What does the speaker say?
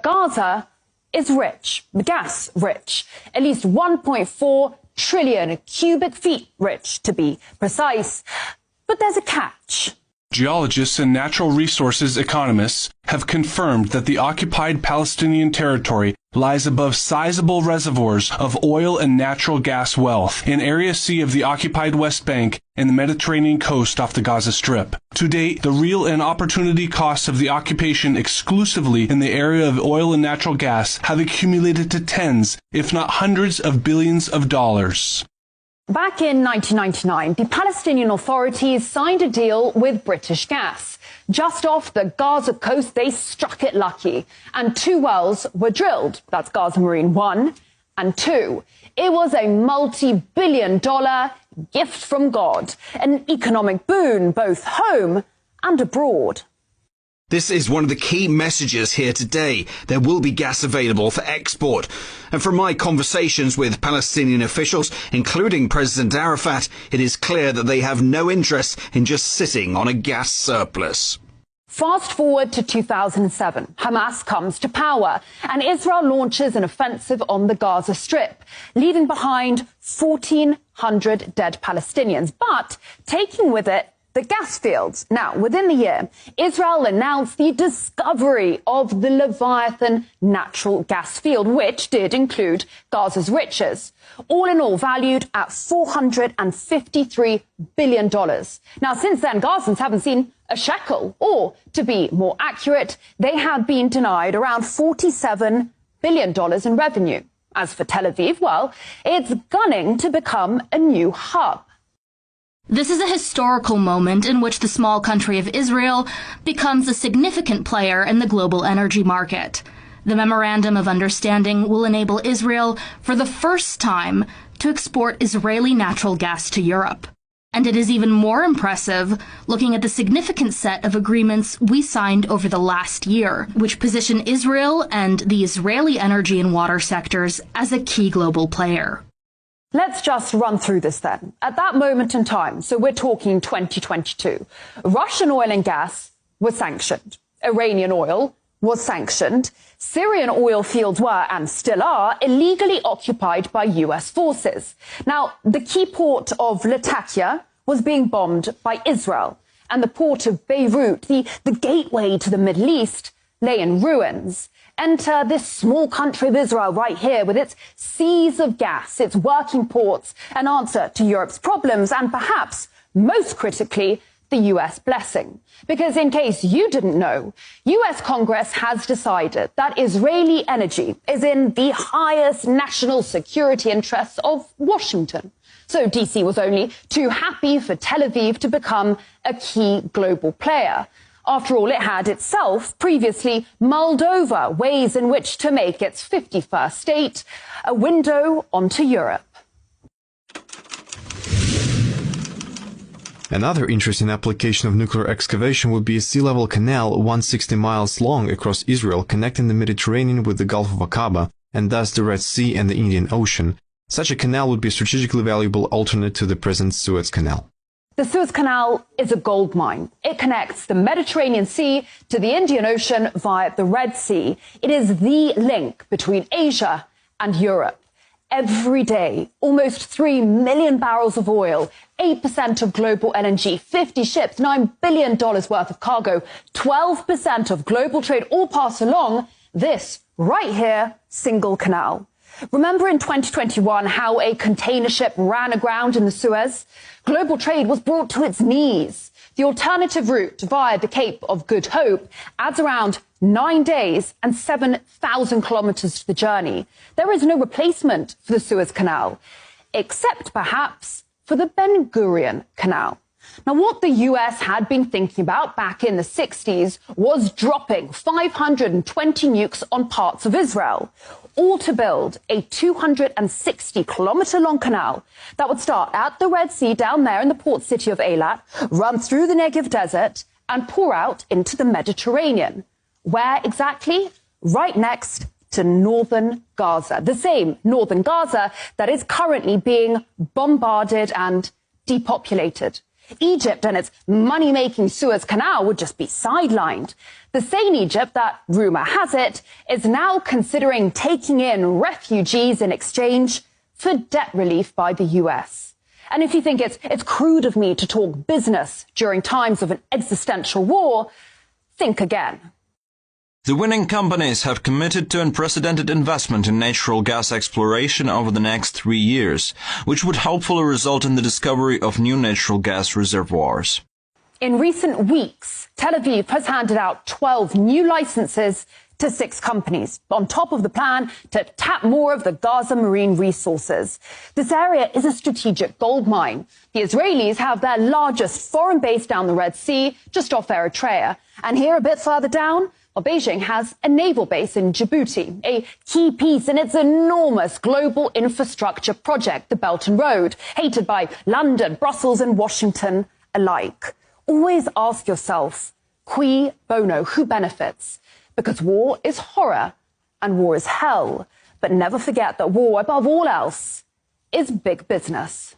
Gaza is rich, gas rich, at least 1.4 trillion cubic feet rich, to be precise. But there's a catch. Geologists and natural resources economists have confirmed that the occupied Palestinian territory lies above sizable reservoirs of oil and natural gas wealth in Area C of the occupied West Bank and the Mediterranean coast off the Gaza Strip. To date, the real and opportunity costs of the occupation exclusively in the area of oil and natural gas have accumulated to tens, if not hundreds of billions of dollars. Back in 1999, the Palestinian authorities signed a deal with British Gas. Just off the Gaza coast, they struck it lucky, and 2 wells were drilled. That's Gaza Marine 1 and 2. It was a multi-billion-dollar gift from God, an economic boon both home and abroad. This is one of the key messages here today. There will be gas available for export. And from my conversations with Palestinian officials, including President Arafat, it is clear that they have no interest in just sitting on a gas surplus. Fast forward to 2007. Hamas comes to power and Israel launches an offensive on the Gaza Strip, leaving behind 1,400 dead Palestinians, but taking with it the gas fields. Now, within the year, Israel announced the discovery of the Leviathan natural gas field, which did include Gaza's riches, all in all valued at $453 billion. Now, since then, Gazans haven't seen a shekel, or to be more accurate, they have been denied around $47 billion in revenue. As for Tel Aviv, well, it's gunning to become a new hub. This is a historical moment in which the small country of Israel becomes a significant player in the global energy market. The Memorandum of Understanding will enable Israel, for the first time, to export Israeli natural gas to Europe. And it is even more impressive looking at the significant set of agreements we signed over the last year, which position Israel and the Israeli energy and water sectors as a key global player. Let's just run through this then. At that moment in time, so we're talking 2022, Russian oil and gas was sanctioned. Iranian oil was sanctioned. Syrian oil fields were, and still are, illegally occupied by US forces. Now, the key port of Latakia was being bombed by Israel, and the port of Beirut, the gateway to the Middle East, lay in ruins. Enter this small country of Israel right here with its seas of gas, its working ports, an answer to Europe's problems, and perhaps, most critically, the US blessing. Because in case you didn't know, US Congress has decided that Israeli energy is in the highest national security interests of Washington. So DC was only too happy for Tel Aviv to become a key global player. After all, it had itself previously mulled over ways in which to make its 51st state a window onto Europe. Another interesting application of nuclear excavation would be a sea-level canal 160 miles long across Israel, connecting the Mediterranean with the Gulf of Aqaba and thus the Red Sea and the Indian Ocean. Such a canal would be a strategically valuable alternate to the present Suez Canal. The Suez Canal is a gold mine. It connects the Mediterranean Sea to the Indian Ocean via the Red Sea. It is the link between Asia and Europe. Every day, almost 3 million barrels of oil, 8% of global LNG, 50 ships, $9 billion worth of cargo, 12% of global trade all pass along this right here single canal. Remember in 2021 how a container ship ran aground in the Suez? Global trade was brought to its knees. The alternative route via the Cape of Good Hope adds around 9 days and 7,000 kilometers to the journey. There is no replacement for the Suez Canal, except perhaps for the Ben Gurion Canal. Now, what the US had been thinking about back in the 60s was dropping 520 nukes on parts of Israel, all to build a 260-kilometer-long canal that would start at the Red Sea down there in the port city of Eilat, run through the Negev desert, and pour out into the Mediterranean. Where exactly? Right next to northern Gaza, the same northern Gaza that is currently being bombarded and depopulated. Egypt and its money-making Suez Canal would just be sidelined. The same Egypt that, rumour has it, is now considering taking in refugees in exchange for debt relief by the US. And if you think it's crude of me to talk business during times of an existential war, think again. The winning companies have committed to unprecedented investment in natural gas exploration over the next 3 years, which would hopefully result in the discovery of new natural gas reservoirs. In recent weeks, Tel Aviv has handed out 12 new licenses to 6 companies, on top of the plan to tap more of the Gaza marine resources. This area is a strategic gold mine. The Israelis have their largest foreign base down the Red Sea, just off Eritrea. And here, a bit further down, Beijing has a naval base in Djibouti, a key piece in its enormous global infrastructure project, the Belt and Road, hated by London, Brussels and Washington alike. Always ask yourself, cui bono, who benefits? Because war is horror and war is hell. But never forget that war, above all else, is big business.